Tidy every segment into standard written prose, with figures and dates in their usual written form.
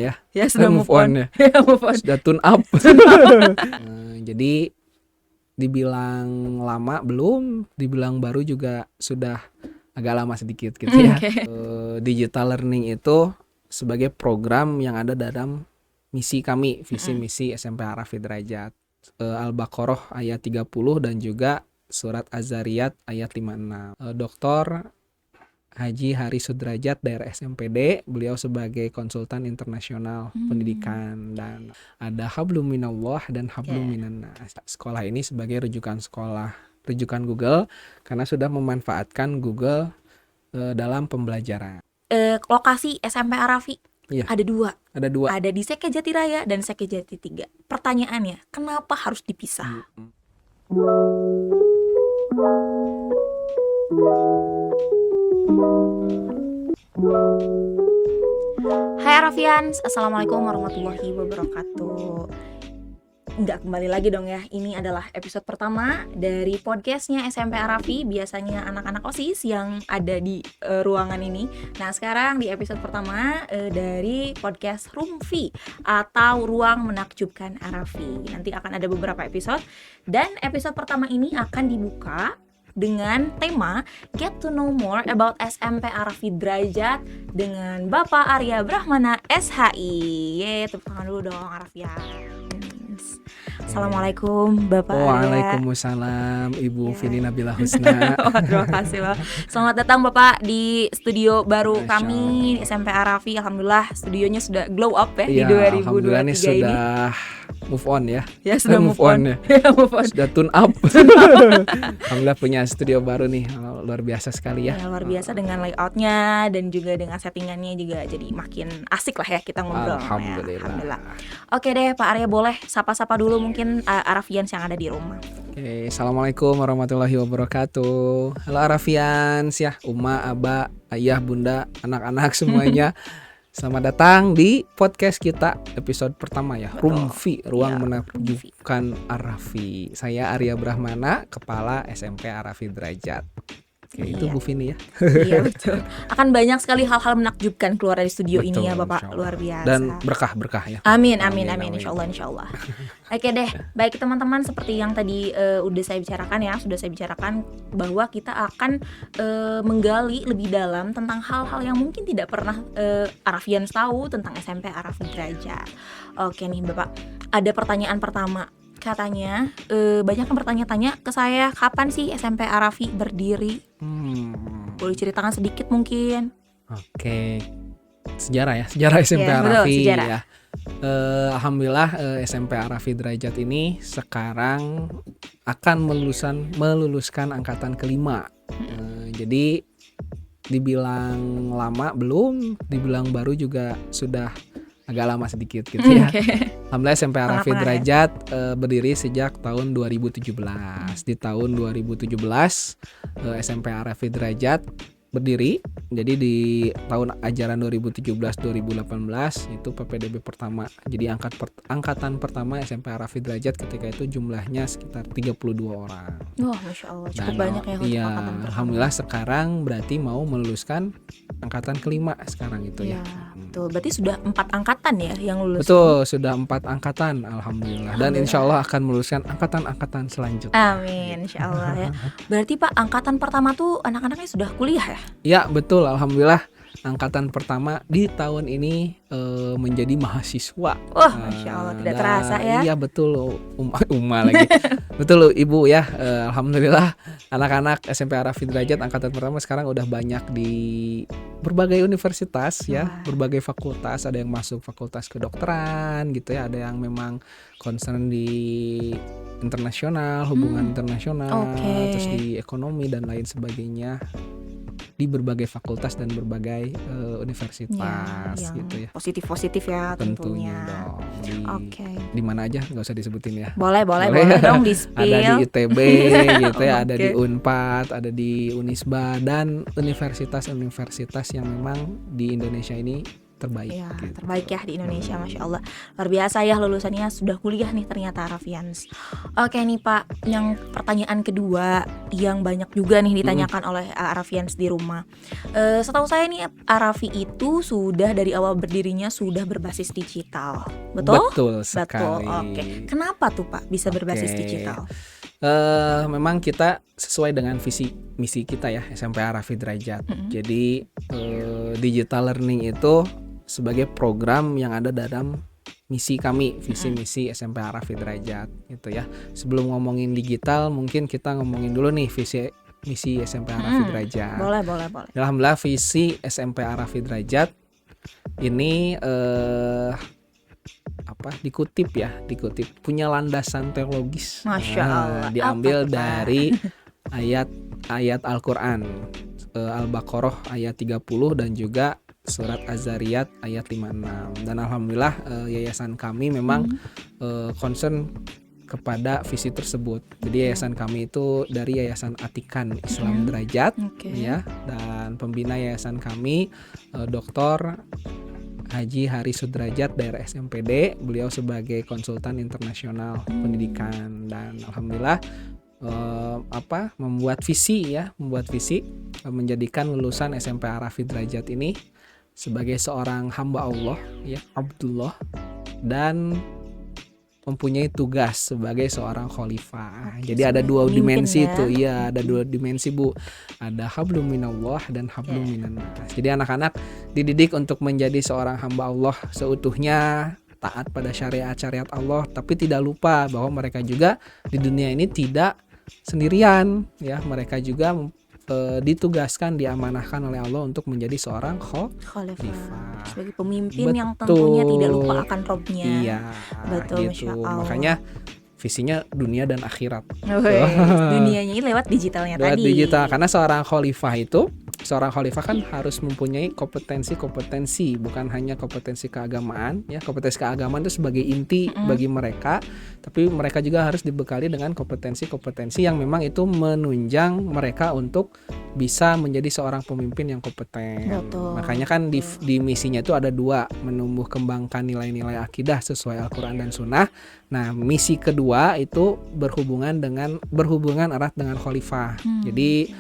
Ya sudah move on. ya. Ya move on. Sudah tune up. Jadi dibilang lama belum, dibilang baru juga sudah agak lama sedikit gitu ya. Oke. Digital learning itu sebagai program yang ada dalam misi kami, visi misi SMP Arafi Derajat. Al-Baqarah ayat 30 dan juga surat Az-Zariyat ayat 56. Dr. Haji Hari Sudrajat daerah SMPD, beliau sebagai konsultan internasional pendidikan, dan ada Hablum Minallah dan Hablum Minannas. Sekolah ini sebagai rujukan Google karena sudah memanfaatkan Google dalam pembelajaran. Lokasi SMP Arafi Iya. ada dua. Ada dua. Ada di Seke Jatiraya dan Seke Jati 3. Pertanyaannya, kenapa harus dipisah? Hai Arafians, Assalamualaikum warahmatullahi wabarakatuh. Nggak kembali lagi dong ya, ini adalah episode pertama dari podcastnya SMP Arafi. Biasanya anak-anak OSIS yang ada di ruangan ini. Nah sekarang di episode pertama dari podcast Rumfi atau Ruang Menakjubkan Arafi. Nanti akan ada beberapa episode, dan episode pertama ini akan dibuka dengan tema Get to know more about SMP Arafi Derajat dengan Bapak Arya Brahmana SHI. Tepuk tangan dulu dong Arafians. Assalamualaikum Bapak Arya. Waalaikumsalam Ibu Vini Nabila Husna. Terima kasih Pak. Selamat datang Bapak di studio baru Masya kami di SMP Arafi. Alhamdulillah studionya sudah glow up ya di Iya, alhamdulillah 2023 ini ini. sudah move on ya. Ya sudah move on. ya. Move on. Sudah tune up. Alhamdulillah punya studio baru nih, luar biasa sekali ya. Ya, luar biasa dengan layoutnya dan juga dengan settingannya juga jadi makin asik lah ya kita ngobrol. Alhamdulillah. Ya, alhamdulillah. Oke deh Pak Arya, boleh sapa-sapa dulu mungkin Arafians yang ada di rumah. Oke, Assalamualaikum warahmatullahi wabarakatuh. Halo Arafians ya, Uma, Aba, Ayah, Bunda, anak-anak semuanya. Selamat datang di podcast kita episode pertama ya, Rumfi, Ruang Menakjubkan Arafi. Saya Arya Brahmana, Kepala SMP Arafi Derajat. Oke, itu Bu Vini ya. Iya betul. Akan banyak sekali hal-hal menakjubkan keluar dari studio Betul, ini ya Bapak, insyaallah. luar biasa. Dan berkah-berkah ya. Amin. Insyaallah. Oke deh, baik teman-teman, seperti yang tadi sudah saya bicarakan bahwa kita akan menggali lebih dalam tentang hal-hal yang mungkin tidak pernah Arafians tahu tentang SMP Arafi Derajat. Oke nih Bapak, ada pertanyaan pertama. Katanya banyak yang bertanya-tanya ke saya, kapan sih SMP Arafi berdiri? Boleh ceritakan sedikit mungkin? Oke, sejarah SMP Ya, betul, Arafi sejarah. ya. Alhamdulillah SMP Arafi Derajat ini sekarang akan meluluskan angkatan kelima. Jadi dibilang lama belum, dibilang baru juga sudah agak lama sedikit gitu ya. Alhamdulillah SMP Arafi Tengah-tengah Derajat berdiri sejak tahun 2017. Di tahun 2017 SMP Arafi Derajat berdiri. Jadi di tahun ajaran 2017-2018 itu PPDB pertama. Jadi angkatan pertama SMP Arafi Derajat ketika itu jumlahnya sekitar 32 orang. Wah, Masya Allah, cukup Dan, banyak ya untuk iya, angkatan pertama. alhamdulillah sekarang berarti mau meluluskan angkatan kelima sekarang itu ya. Betul. Berarti sudah 4 angkatan ya yang lulus. Betul, sudah 4 angkatan alhamdulillah. Dan insya Allah akan meluluskan angkatan-angkatan selanjutnya. Amin, insya Allah ya. Berarti Pak, angkatan pertama tuh anak-anaknya sudah kuliah ya? Ya betul, alhamdulillah angkatan pertama di tahun ini menjadi mahasiswa. Wah, Masya Allah, tidak terasa ya. Iya betul, Uma lagi. Betul Ibu ya, alhamdulillah anak-anak SMP Arafi Derajat angkatan pertama sekarang udah banyak di berbagai universitas ya, berbagai fakultas. Ada yang masuk fakultas kedokteran gitu ya, ada yang memang concern di internasional, hubungan internasional, terus di ekonomi dan lain sebagainya, di berbagai fakultas dan berbagai universitas gitu ya. Positif-positif ya tentunya. dong. Oke. Di mana aja nggak usah disebutin ya. Boleh ya. dong di spill. Ada di ITB gitu ya, ada di Unpad, ada di Unisba, dan universitas-universitas yang memang di Indonesia ini terbaik Ya, gitu. terbaik ya di Indonesia, Masya Allah. Luar biasa ya lulusannya sudah kuliah nih ternyata Arafians. Oke nih Pak, yang pertanyaan kedua yang banyak juga nih ditanyakan oleh Arafians di rumah. Setahu saya nih Arafi itu sudah dari awal berdirinya sudah berbasis digital, betul? Betul Betul, sekali. oke. Kenapa tuh Pak bisa berbasis Oke. digital? Memang kita sesuai dengan visi misi kita ya, SMP Arafi Derajat. Jadi digital learning itu sebagai program yang ada dalam misi kami, visi misi SMP Arafi Derajat gitu ya. Sebelum ngomongin digital, mungkin kita ngomongin dulu nih visi misi SMP Arafi Derajat. Boleh. Alhamdulillah visi SMP Arafi Derajat ini dikutip punya landasan teologis. Masya Allah. Diambil Apa tuh, Pak? dari ayat Al-Qur'an, Al-Baqarah ayat 30 dan juga surat Az-Zariyat ayat 56. Dan alhamdulillah yayasan kami memang concern kepada visi tersebut. Jadi yayasan kami itu dari Yayasan Atikan Islam Derajat ya, dan pembina yayasan kami Dr. Haji Hari Sudrajat daerah SMPD. Beliau sebagai konsultan internasional pendidikan, dan alhamdulillah membuat visi menjadikan lulusan SMP Arafi Derajat ini sebagai seorang hamba Allah ya, Abdullah, dan mempunyai tugas sebagai seorang khalifah. Jadi ada dua dimensi ya. itu. Iya, ada dua dimensi, Bu. Ada hablum minallah dan hablum minannas. Jadi anak-anak dididik untuk menjadi seorang hamba Allah seutuhnya, taat pada syariat-syariat Allah, tapi tidak lupa bahwa mereka juga di dunia ini tidak sendirian ya. Mereka juga ditugaskan, diamanahkan oleh Allah untuk menjadi seorang khalifah, sebagai pemimpin yang tentunya tidak lupa akan Robnya. Iya, betul, gitu. Masya Allah. Makanya visinya dunia dan akhirat. Dunianya ini lewat digitalnya Lewat tadi. digital, karena seorang khalifah kan harus mempunyai kompetensi, bukan hanya kompetensi keagamaan ya. Kompetensi keagamaan itu sebagai inti bagi mereka, tapi mereka juga harus dibekali dengan kompetensi yang memang itu menunjang mereka untuk bisa menjadi seorang pemimpin yang kompeten. Betul. Makanya kan di misinya itu ada dua, menumbuh kembangkan nilai-nilai akidah sesuai Al-Quran dan Sunnah. Nah, misi kedua itu berhubungan erat dengan khalifah. Jadi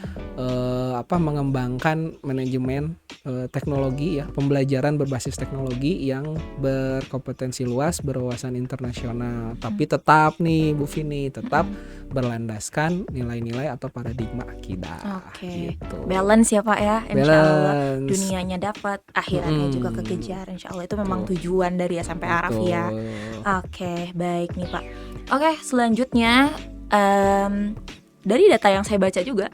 mengembangkan manajemen teknologi ya, pembelajaran berbasis teknologi yang berkompetensi luas, berwawasan internasional, tapi tetap nih Bu Vini, berlandaskan nilai-nilai atau paradigma akidah. Oke. Gitu. Balance ya Pak ya, insya Allah. Balance. Dunianya dapat, akhiratnya juga kekejar, insya Allah. Itu memang tujuan dari SMP Arafi ya. Oke, baik nih Pak. Oke, selanjutnya dari data yang saya baca juga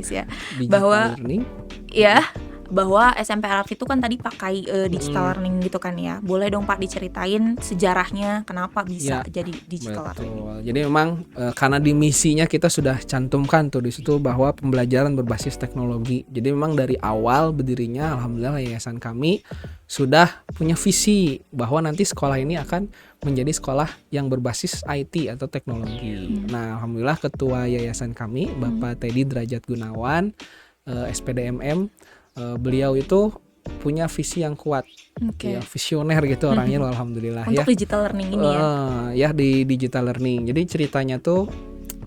ya, bahwa learning. Ya, bahwa SMP Arafi itu kan tadi pakai digital learning gitu kan ya. Boleh dong Pak diceritain sejarahnya kenapa bisa jadi digital learning? Jadi memang karena di misinya kita sudah cantumkan tuh di situ bahwa pembelajaran berbasis teknologi. Jadi memang dari awal berdirinya alhamdulillah yayasan kami sudah punya visi bahwa nanti sekolah ini akan menjadi sekolah yang berbasis IT atau teknologi. Nah, alhamdulillah ketua yayasan kami Bapak Teddy Derajat Gunawan, SPDMM, beliau itu punya visi yang kuat, ya, visioner gitu orangnya, alhamdulillah. Untuk digital learning ini ya di digital learning. Jadi ceritanya tuh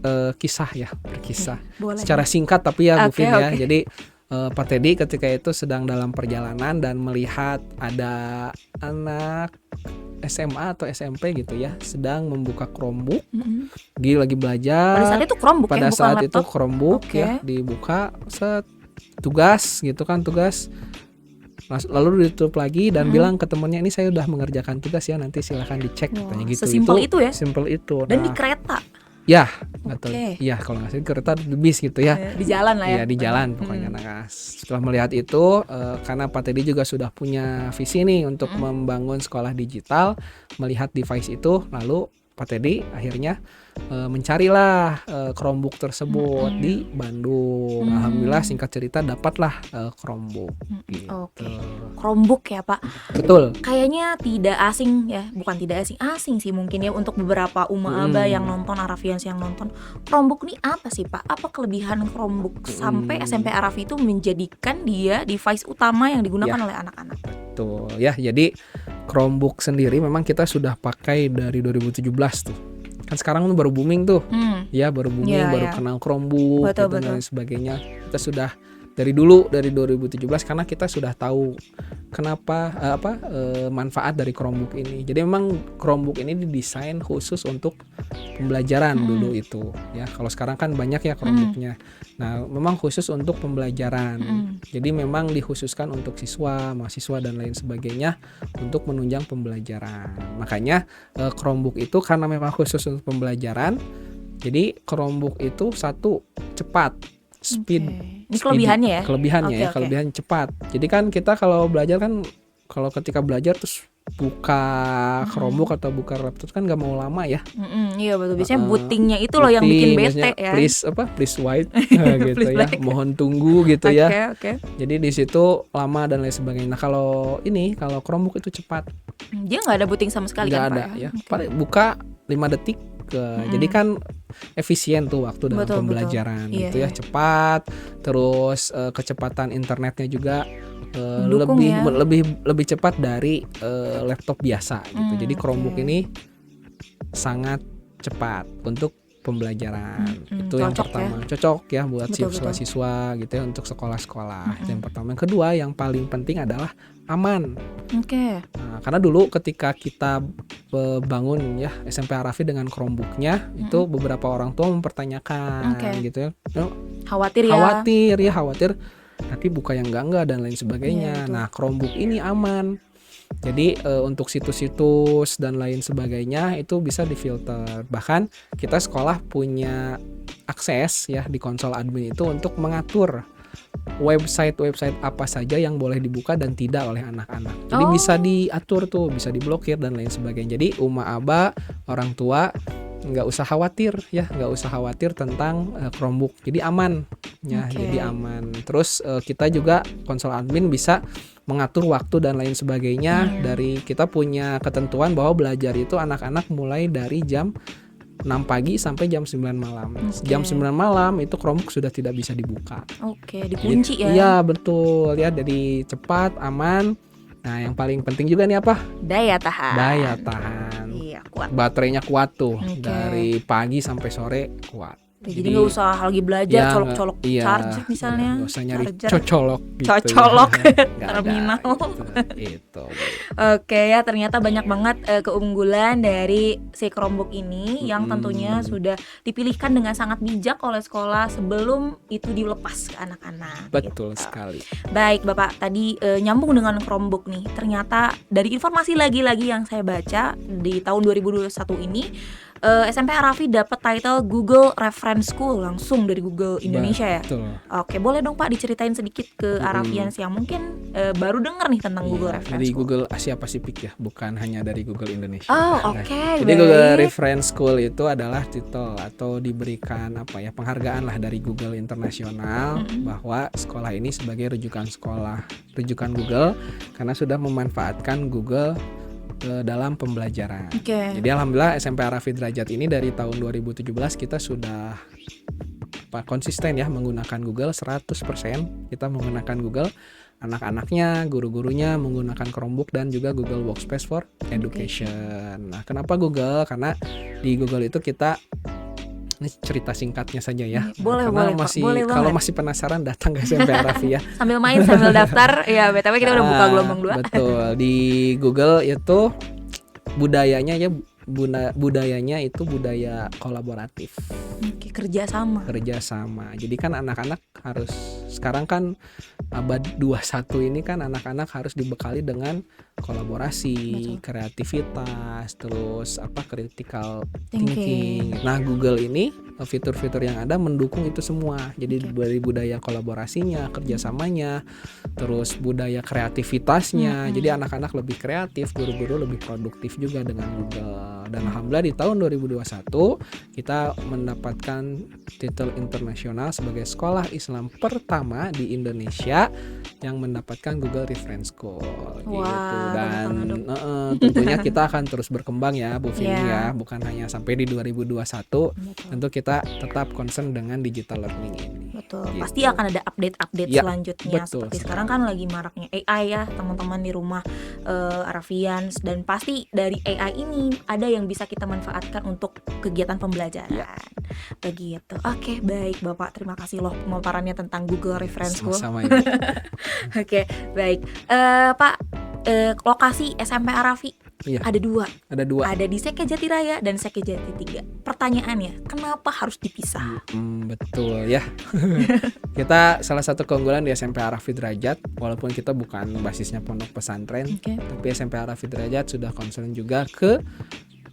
berkisah. Secara singkat tapi ya Bu Vin ya. Jadi Pak Teddy ketika itu sedang dalam perjalanan dan melihat ada anak SMA atau SMP gitu ya, sedang membuka Chromebook, dia lagi belajar. Pada saat itu Chromebook, pada bukan saat laptop. itu Chromebook ya, dibuka, tugas gitu kan, lalu ditutup lagi dan bilang ke temennya, ini saya udah mengerjakan tugas ya, nanti silakan dicek, katanya gitu. Sesimpel itu ya? Simpel itu. Dan di kereta? Ya, betul. Iya, kalau nggak salah di kereta, di bis gitu ya. Di jalan lah ya? Iya, di jalan pokoknya. Nah, setelah melihat itu, karena Pak Teddy juga sudah punya visi nih untuk membangun sekolah digital, melihat device itu, lalu Pak Teddy akhirnya mencarilah Chromebook tersebut di Bandung. Alhamdulillah singkat cerita dapatlah Chromebook gitu. Oke. Chromebook ya Pak. Betul. Kayaknya tidak asing ya, bukan tidak asing sih mungkin ya untuk beberapa aba yang nonton, Arafians yang nonton. Chromebook nih apa sih Pak? Apa kelebihan Chromebook sampai SMP Arafi itu menjadikan dia device utama yang digunakan oleh anak-anak? Betul ya, jadi Chromebook sendiri memang kita sudah pakai dari 2017 tuh. Kan sekarang baru booming tuh. Ya, baru booming, baru kenal Chromebook Betul. dan lain sebagainya. Kita sudah dari 2017 karena kita sudah tahu kenapa manfaat dari Chromebook ini. Jadi memang Chromebook ini didesain khusus untuk pembelajaran dulu itu ya. Kalau sekarang kan banyak ya Chromebooknya. Nah, memang khusus untuk pembelajaran. Jadi memang dikhususkan untuk siswa, mahasiswa dan lain sebagainya untuk menunjang pembelajaran. Makanya Chromebook itu karena memang khusus untuk pembelajaran. Jadi Chromebook itu satu cepat, speed. Ini kelebihannya ya? Kelebihannya ya, kelebihan cepat. Jadi kan kita kalau belajar kan, kalau ketika belajar terus buka Chromebook atau buka laptop kan nggak mau lama ya. Iya betul. Biasanya bootingnya itu loh yang bikin bete ya. Please wait gitu ya. Mohon tunggu gitu ya. Oke. Jadi di situ lama dan lain sebagainya. Nah kalau Chromebook itu cepat. Dia nggak ada booting sama sekali nggak kan ada Pak? ya. Paling buka 5 detik. Jadi kan efisien tuh waktu dalam pembelajaran gitu ya, cepat. Terus kecepatan internetnya juga lebih cepat dari laptop biasa gitu. Jadi Chromebook ini sangat cepat untuk pembelajaran. Itu yang pertama. Cocok ya buat siswa-siswa gitu ya, untuk sekolah-sekolah. Itu yang pertama. Yang kedua yang paling penting adalah aman. Nah, karena dulu ketika kita bangun ya SMP Arafi dengan Chromebooknya, itu beberapa orang tua mempertanyakan gitu ya. Khawatir nanti buka yang enggak dan lain sebagainya. Nah, Chromebook ini aman. Jadi untuk situs-situs dan lain sebagainya itu bisa difilter. Bahkan kita sekolah punya akses ya di konsol admin itu untuk mengatur website apa saja yang boleh dibuka dan tidak oleh anak-anak. Jadi bisa diatur tuh, bisa diblokir dan lain sebagainya. Jadi aba, orang tua nggak usah khawatir tentang Chromebook. Jadi aman ya, jadi aman. Terus kita juga konsol admin bisa mengatur waktu dan lain sebagainya. Dari kita punya ketentuan bahwa belajar itu anak-anak mulai dari jam 6 pagi sampai jam 9 malam. Jam 9 malam itu Chromebook sudah tidak bisa dibuka. Dikunci ya. Iya, betul. Ya, jadi cepat, aman. Nah, yang paling penting juga nih apa? Daya tahan. Iya, kuat. Baterainya kuat tuh. Dari pagi sampai sore kuat. Jadi nggak usah lagi belajar colok-colok charger misalnya. Nggak usah nyari cocolok gitu. Terminal. Itu. Oke ya, ternyata banyak banget keunggulan dari si Chromebook ini yang tentunya sudah dipilihkan dengan sangat bijak oleh sekolah sebelum itu dilepas ke anak-anak. Betul sekali. Baik Bapak, tadi nyambung dengan Chromebook nih. Ternyata dari informasi lagi-lagi yang saya baca di tahun 2021 ini, SMP Arafi dapat title Google Reference School langsung dari Google Indonesia. Betul. Oke, boleh dong Pak diceritain sedikit ke Arafians yang mungkin baru dengar nih tentang Google Reference dari School. Google Asia Pasifik ya, bukan hanya dari Google Indonesia. Oke. Jadi Google Reference School itu adalah titel atau diberikan penghargaan lah dari Google Internasional bahwa sekolah ini sebagai rujukan Google karena sudah memanfaatkan Google dalam pembelajaran. Jadi alhamdulillah SMP Arafi Derajat ini dari tahun 2017 kita sudah konsisten ya menggunakan Google 100%. Kita menggunakan Google, anak-anaknya, guru-gurunya menggunakan Chromebook dan juga Google Workspace for Education. Nah, kenapa Google? Karena di Google itu kita, ini cerita singkatnya saja ya. Boleh, kalau masih penasaran datang ke SMP Arafi ya. Sambil main, sambil daftar. Ya, BTW kita udah buka gelombang 2. Betul. Di Google itu budayanya itu budaya kolaboratif. Kerjasama. Jadi kan anak-anak harus, sekarang kan abad 21 ini kan anak-anak harus dibekali dengan kolaborasi, Betul. kreativitas, terus critical Thinking. thinking. Nah, Google ini fitur-fitur yang ada mendukung itu semua. Jadi Oke. dari budaya kolaborasinya, kerjasamanya, terus budaya kreativitasnya. Jadi anak-anak lebih kreatif, guru-guru lebih produktif juga dengan Google. Dan alhamdulillah di tahun 2021 kita mendapatkan titel internasional sebagai sekolah Islam pertama di Indonesia yang mendapatkan Google Reference Score gitu. Wah, Dan banget dong. tentunya kita akan terus berkembang ya Bu Vini Iya. ya, bukan hanya sampai di 2021. Betul. Tentu kita tetap concern dengan digital learning ini. Betul. Gitu. Pasti akan ada update-update Ya, selanjutnya. betul Seperti sekali. sekarang kan lagi maraknya AI ya, teman-teman di rumah Arafians, dan pasti dari AI ini ada yang bisa kita manfaatkan untuk kegiatan pembelajaran. Ya. Begitu. Oke, baik Bapak. Terima kasih loh pemaparannya tentang Google Reference School. Sama-sama ya. Oke, baik. Pak, lokasi SMP Arafi Iya. ada dua. Ada dua. Ada di Seke Jatiraya dan Seke Jati 3. Pertanyaannya, kenapa harus dipisah? Betul ya. Kita salah satu keunggulan di SMP Arafi Derajat, walaupun kita bukan basisnya pondok pesantren, Oke. tapi SMP Arafi Derajat sudah concern juga ke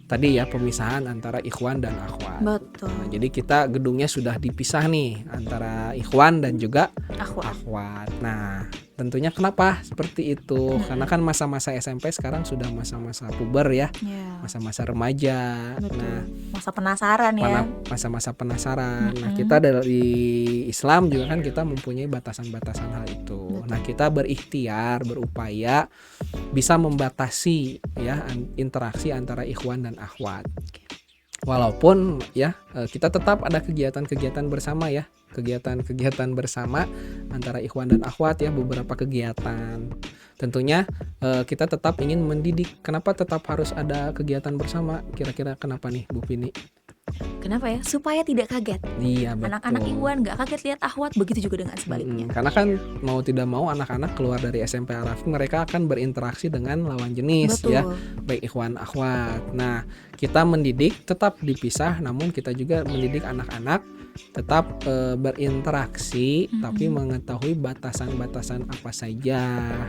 tadi ya pemisahan antara ikhwan dan akhwat. Betul. Nah, jadi kita gedungnya sudah dipisah nih antara ikhwan dan juga Akhwat. akhwat. Nah, tentunya kenapa seperti itu? Karena kan masa-masa SMP sekarang sudah masa-masa puber ya, Ya. masa-masa remaja. Betul. Nah, Masa penasaran ya. masa-masa penasaran. Nah, kita dari Islam juga kan kita mempunyai batasan-batasan hal itu. Nah, kita berikhtiar, berupaya bisa membatasi ya interaksi antara ikhwan dan akhwat. Walaupun ya kita tetap ada kegiatan-kegiatan bersama ya, kegiatan-kegiatan bersama antara ikhwan dan akhwat ya, beberapa kegiatan. Tentunya kita tetap ingin mendidik. Kenapa tetap harus ada kegiatan bersama? Kira-kira kenapa nih Bu Vini? Kenapa ya? Supaya tidak kaget. Iya, betul. Anak-anak ikhwan nggak kaget lihat akhwat, begitu juga dengan sebaliknya. Karena kan mau tidak mau anak-anak keluar dari SMP Arafi mereka akan berinteraksi dengan lawan jenis. Betul. Ya, baik ikhwan akhwat. Nah, kita mendidik tetap dipisah, namun kita juga mendidik anak-anak tetap berinteraksi, tapi mengetahui batasan-batasan apa saja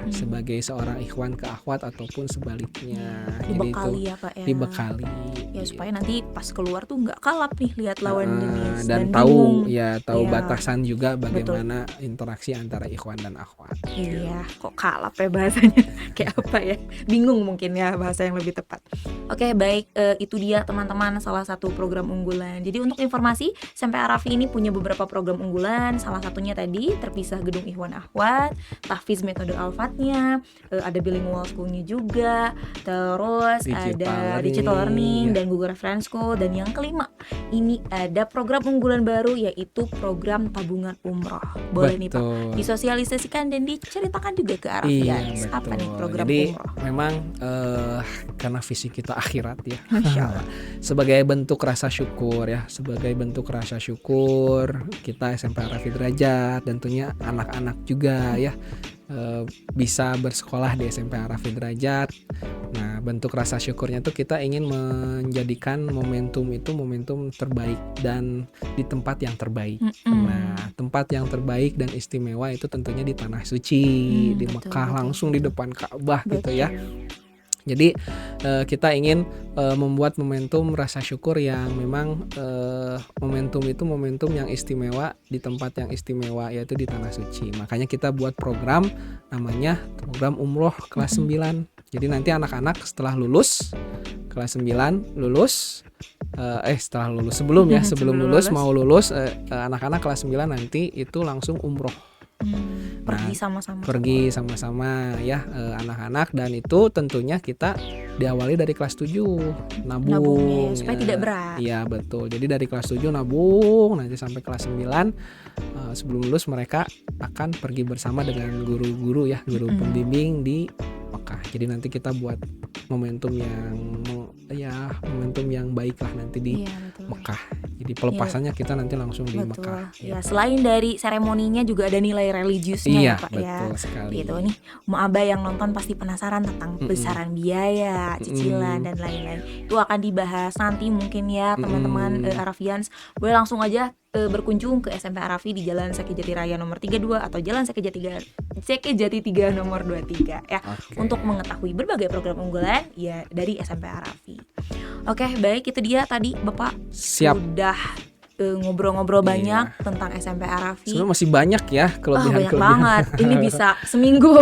sebagai seorang ikhwan ke akhwat ataupun sebaliknya. Dibekali ya Pak ya. Dibekali. Ya supaya nanti pas keluar tuh nggak kalap nih lihat lawan jenis dan bingung. tahu tahu Iya. batasan juga bagaimana interaksi antara ikhwan dan akhwat. Iya, kok kalap ya bahasanya. Kayak apa ya? Bingung mungkin ya bahasa yang lebih tepat. Oke, baik, itu dia teman-teman salah satu program unggulan. Jadi untuk informasi, SMP Arafi ini punya beberapa program unggulan. Salah satunya tadi terpisah gedung ikhwan akhwat, tahfiz metode alfatnya, ada bilingual schoolnya juga, terus ada digital learning dan Google Reference School, dan yang kelima ini ada program unggulan baru yaitu program tabungan umroh. Boleh nih Pak disosialisasikan dan diceritakan juga ke Arafians. Iya, apa nih program jadi, umroh? memang karena visi kita akhirat ya. Masya Allah. Sebagai bentuk rasa syukur ya, sebagai bentuk rasa syukur kita SMP Arafi Derajat, tentunya anak-anak juga ya bisa bersekolah di SMP Arafi Derajat. Nah, bentuk rasa syukurnya tuh kita ingin menjadikan momentum itu momentum terbaik dan di tempat yang terbaik. Nah, tempat yang terbaik dan istimewa itu tentunya di Tanah Suci, di betul, Mekah, betul. langsung di depan Ka'bah gitu ya. Betul. Jadi kita ingin membuat momentum rasa syukur yang memang momentum itu momentum yang istimewa di tempat yang istimewa, yaitu di Tanah Suci. Makanya kita buat program namanya program umroh kelas 9. Jadi nanti anak-anak setelah lulus kelas 9 lulus setelah lulus sebelum lulus mau lulus anak-anak kelas 9 nanti itu langsung umroh. Pergi sama-sama. Pergi sama-sama ya anak-anak, dan itu tentunya kita diawali dari kelas 7 nabung Nabungnya, supaya tidak berat. Iya betul. Jadi dari kelas 7 nabung nanti sampai kelas 9 sebelum lulus mereka akan pergi bersama dengan guru-guru ya, guru pembimbing di Mekah. Jadi nanti kita buat momentum yang baik lah nanti di Mekah. Jadi pelepasannya kita nanti langsung di Mekah. Ya, selain dari seremoninya juga ada nilai religiusnya ya Pak ya. Betul sekali. Gitu nih, Mu'abah yang nonton pasti penasaran tentang besaran biaya, cicilan dan lain-lain. Itu akan dibahas nanti mungkin ya teman-teman Arafians. Boleh langsung aja berkunjung ke SMP Arafi di Jalan Sekejati Raya nomor 32 atau Jalan Sekejati 3 nomor 23 ya. Oke. Untuk mengetahui berbagai program unggulan ya dari SMP Arafi. Oke, baik, itu dia tadi Bapak Siap. sudah ngobrol-ngobrol Iya. banyak tentang SMP Arafi. Sebenarnya masih banyak ya Banyak kelebihan-kelebihan. banget. Ini bisa seminggu.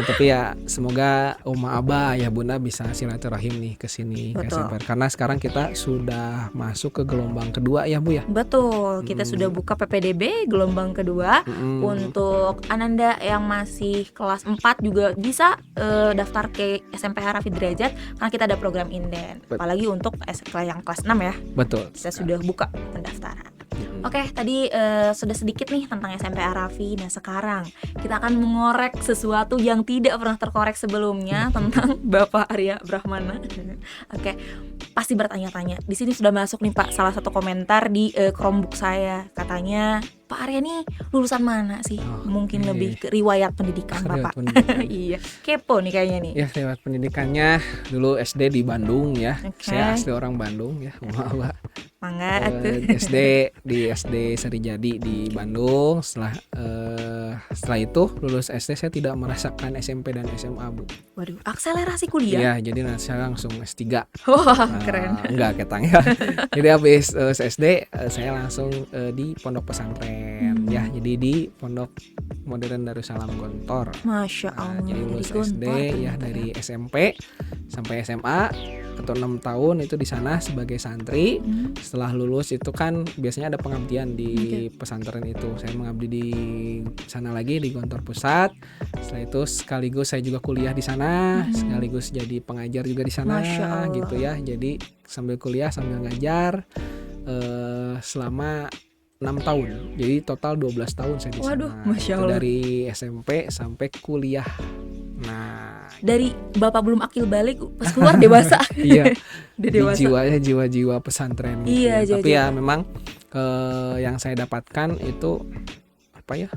Tapi ya semoga Oma Abah ya Bunda bisa silaturahim nih ke sini ke Betul. SMP. Karena sekarang kita sudah masuk ke gelombang kedua ya Bu ya. Betul, kita sudah buka PPDB gelombang kedua. Untuk Ananda yang masih kelas 4 juga bisa daftar ke SMP Arafi Derajat karena kita ada program inden. Apalagi untuk yang kelas 6 ya, Betul. kita sudah buka pendaftaran. Oke, tadi sudah sedikit nih tentang SMP Arafi. Nah, sekarang kita akan mengorek sesuatu yang tidak pernah terkorek sebelumnya tentang Bapak Arya Brahmana. Oke, pasti bertanya-tanya. Di sini sudah masuk nih Pak salah satu komentar di Chromebook saya. Katanya, Pak Arya nih lulusan mana sih? Mungkin lebih ke riwayat pendidikan Riwayat Bapak. pendidikan. Iya, kepo nih kayaknya nih. Ya lewat pendidikannya dulu SD di Bandung ya. Oke. Saya asli orang Bandung ya. Oma Abah. Mangga atuh. SD Sarijadi di Bandung. Setelah itu lulus SD saya tidak merasakan SMP dan SMA Bu. Waduh, akselerasi kuliah. Iya, jadi saya langsung S3. Wah, keren. Enggak ketang ya. Jadi habis SD saya langsung di pondok pesantren ya. Jadi di Pondok Modern Darussalam Gontor. Masya Allah. Jadi lulus Gontor SD ya ternyata dari SMP sampai SMA atau 6 tahun itu di sana sebagai santri. Setelah lulus itu kan biasanya ada pengabdian di pesantren itu. Saya mengabdi di sana lagi di Gontor Pusat. Setelah itu sekaligus saya juga kuliah di sana, sekaligus jadi pengajar juga di sana Masya Allah. gitu ya. Jadi sambil kuliah sambil ngajar selama 6 tahun. Jadi total 12 tahun saya di sana. Waduh, Masya Itu Allah. dari SMP sampai kuliah. Nah, Dari Bapak belum akil balik pas keluar dewasa. iya. Udah Di dewasa. jiwa-jiwa pesantren gitu Iya, ya. Tapi jiwa-jiwa. ya memang yang saya dapatkan itu apa ya?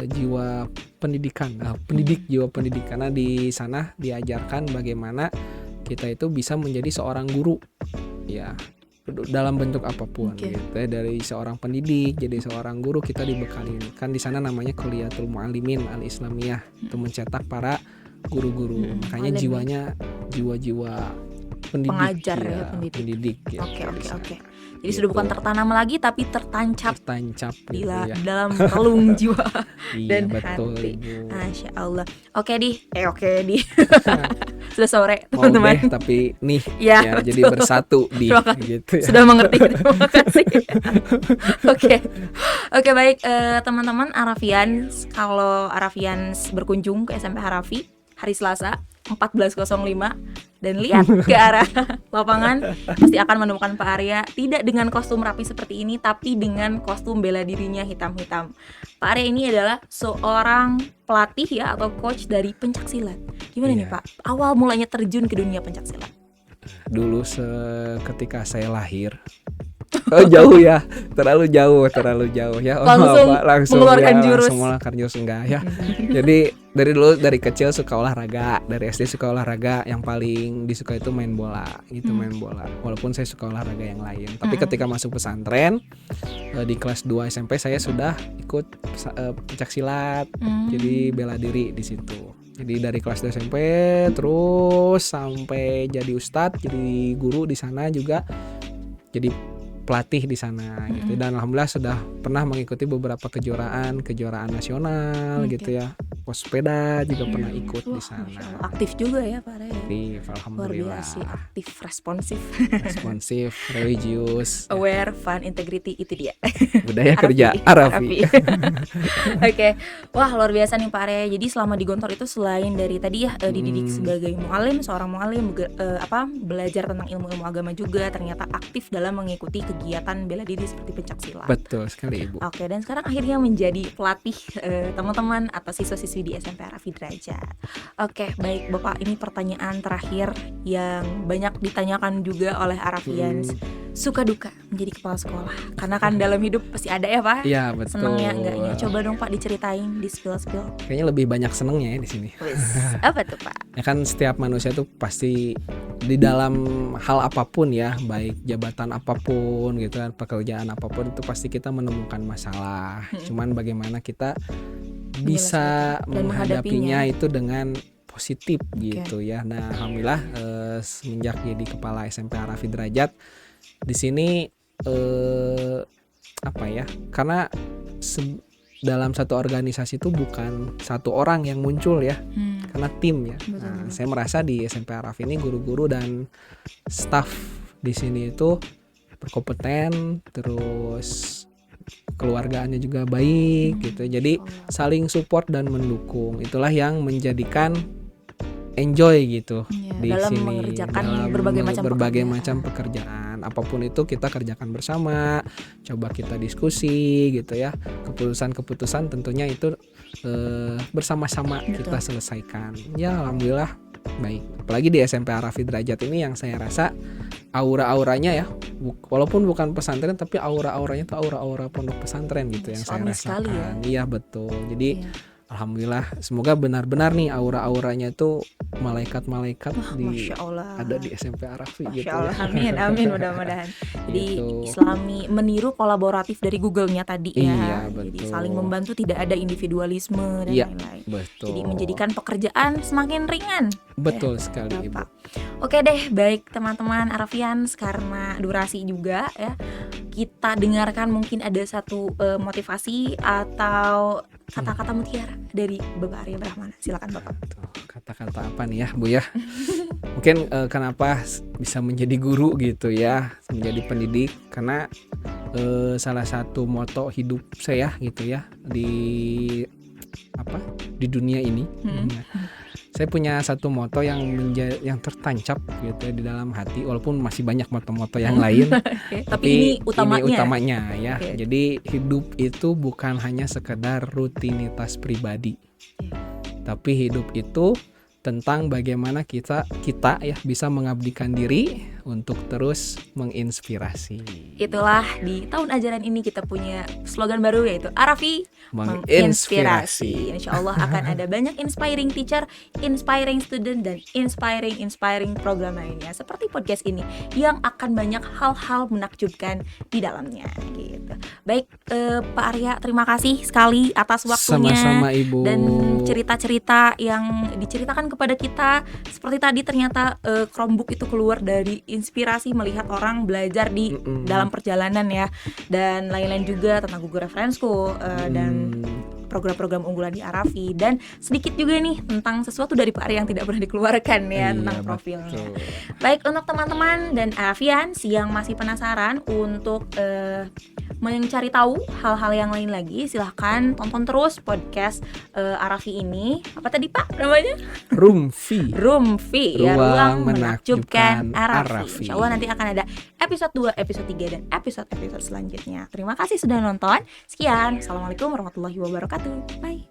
Jiwa pendidikan. Jiwa pendidikan karena di sana diajarkan bagaimana kita itu bisa menjadi seorang guru. Ya, dalam bentuk apapun Oke. gitu ya. Dari seorang pendidik jadi seorang guru kita dibekali kan di sana namanya Kuliatul Muallimin Al-Islamiyah itu mencetak para guru-guru makanya alim. jiwanya jiwa-jiwa pendidik Pengajar ya, ya, pendidik. gitu Oke, di oke, sana. oke. Jadi sudah bukan tertanam lagi tapi tertancap Tertancap di gitu ya. dalam relung jiwa Iya dan betul hati. Ibu. Masya Allah. Oke di. Sudah sore Mau teman-teman. deh tapi nih Ya, ya jadi betul. bersatu di Terima kasih. gitu ya. Sudah mengerti, terima kasih. Oke, baik teman-teman Arafians, kalau Arafians berkunjung ke SMP Arafi hari Selasa 14.05 dan lihat ke arah lapangan pasti akan menemukan Pak Arya tidak dengan kostum rapi seperti ini tapi dengan kostum bela dirinya hitam-hitam. Pak Arya ini adalah seorang pelatih ya atau coach dari pencaksilat. Gimana nih Iya. Pak? Awal mulanya terjun ke dunia pencaksilat. Dulu ketika saya lahir oh jauh ya terlalu jauh ya Langsung mengeluarkan jurus. langsung mengeluarkan jurus enggak ya jadi dari kecil suka olahraga dari SD suka olahraga yang paling disuka itu main bola gitu main bola walaupun saya suka olahraga yang lain tapi ketika masuk pesantren di kelas 2 SMP saya sudah ikut pencaksilat jadi bela diri di situ. Jadi dari kelas 2 SMP terus sampai jadi ustadz, jadi guru di sana juga, jadi pelatih di sana gitu. Dan alhamdulillah sudah pernah mengikuti beberapa kejuaraan nasional gitu ya. Pospeda juga pernah ikut di sana. Masya Allah. Aktif juga ya Pak Arya. Aktif, Luar alhamdulillah. biasa, aktif, responsif, Responsif, religius, aware, fun, integrity, itu dia. budaya kerja Arafi. Oke, wah luar biasa nih Pak Arya. Jadi selama di Gontor itu selain dari tadi ya dididik sebagai mualim, seorang mualim, belajar tentang ilmu-ilmu agama juga, ternyata aktif dalam mengikuti kegiatan bela diri seperti pencaksilat. Betul sekali Ibu. Oke, dan sekarang akhirnya menjadi pelatih teman-teman atau siswa-siswi di SMP Arafi Derajat. Oke, baik Bapak, ini pertanyaan terakhir yang banyak ditanyakan juga oleh Arafians. Suka duka menjadi kepala sekolah. Karena kan dalam hidup pasti ada ya Pak. Iya betul. Senangnya enggaknya. Coba dong Pak diceritain, di spill. Kayaknya lebih banyak senengnya ya di sini. Wis, apa tuh Pak? Ya kan setiap manusia tuh pasti di dalam hal apapun ya, baik jabatan apapun gitu kan, pekerjaan apapun itu pasti kita menemukan masalah. Cuman bagaimana kita bisa dan menghadapinya itu dengan positif gitu ya. Nah, alhamdulillah semenjak jadi kepala SMP Arafi Derajat di sini apa ya? Karena dalam satu organisasi itu bukan satu orang yang muncul ya, karena tim ya. Nah, saya merasa di SMP Arafi ini guru-guru dan staf di sini itu berkompeten, terus keluargaannya juga baik gitu. Jadi saling support dan mendukung. Itulah yang menjadikan enjoy gitu di dalam sini mengerjakan dalam berbagai macam pekerjaan. Apapun itu kita kerjakan bersama, coba kita diskusi gitu ya. Keputusan-keputusan tentunya itu bersama-sama kita selesaikan. Ya alhamdulillah baik. Apalagi di SMP Arafi Derajat ini yang saya rasa aura-auranya ya, walaupun bukan pesantren tapi aura-auranya tuh aura-aura pondok pesantren gitu yang saya rasakan. Iya betul. Jadi alhamdulillah semoga benar-benar nih aura-auranya itu malaikat-malaikat ada di SMP Arafi gitu ya. Amin mudah-mudahan. Jadi Islami meniru kolaboratif dari Google-nya tadi ya. Iya, betul. Jadi saling membantu, tidak ada individualisme dan lain-lain. Betul. Jadi menjadikan pekerjaan semakin ringan. Betul sekali Ibu. Oke deh, baik teman-teman Arafians, karena durasi juga ya, kita dengarkan mungkin ada satu motivasi atau kata-kata mutiara dari Bapak Arya Brahmana. Silakan Bapak. Kata-kata apa nih ya Bu ya? Mungkin kenapa bisa menjadi guru gitu ya, menjadi pendidik, karena salah satu moto hidup saya gitu ya di dunia ini. Saya punya satu moto yang tertancap gitu ya di dalam hati, walaupun masih banyak moto-moto yang lain. Tapi ini utamanya ya. Jadi hidup itu bukan hanya sekedar rutinitas pribadi. Tapi hidup itu tentang bagaimana kita ya bisa mengabdikan diri untuk terus menginspirasi. Itulah di tahun ajaran ini kita punya slogan baru, yaitu Arafi menginspirasi. Insyaallah akan ada banyak inspiring teacher, inspiring student, dan inspiring program lainnya seperti podcast ini yang akan banyak hal-hal menakjubkan di dalamnya gitu. Baik Pak Arya, terima kasih sekali atas waktunya. Sama-sama Ibu. Dan cerita-cerita yang diceritakan kepada kita, seperti tadi ternyata Chromebook itu keluar dari inspirasi melihat orang belajar di dalam perjalanan ya, dan lain-lain juga tentang Google Referenceku dan program-program unggulan di Arafi, dan sedikit juga nih tentang sesuatu dari Pak Arya yang tidak pernah dikeluarkan ya, tentang profilnya. Baik, untuk teman-teman dan Arafians yang masih penasaran untuk mencari tahu hal-hal yang lain lagi, silahkan tonton terus podcast Arafi ini. Apa tadi Pak namanya? Rumfi ya, ruang menakjubkan Arafi. Insyaallah nanti akan ada episode 2, episode 3, dan episode selanjutnya. Terima kasih sudah nonton. Sekian, assalamualaikum warahmatullahi wabarakatuh. Bye.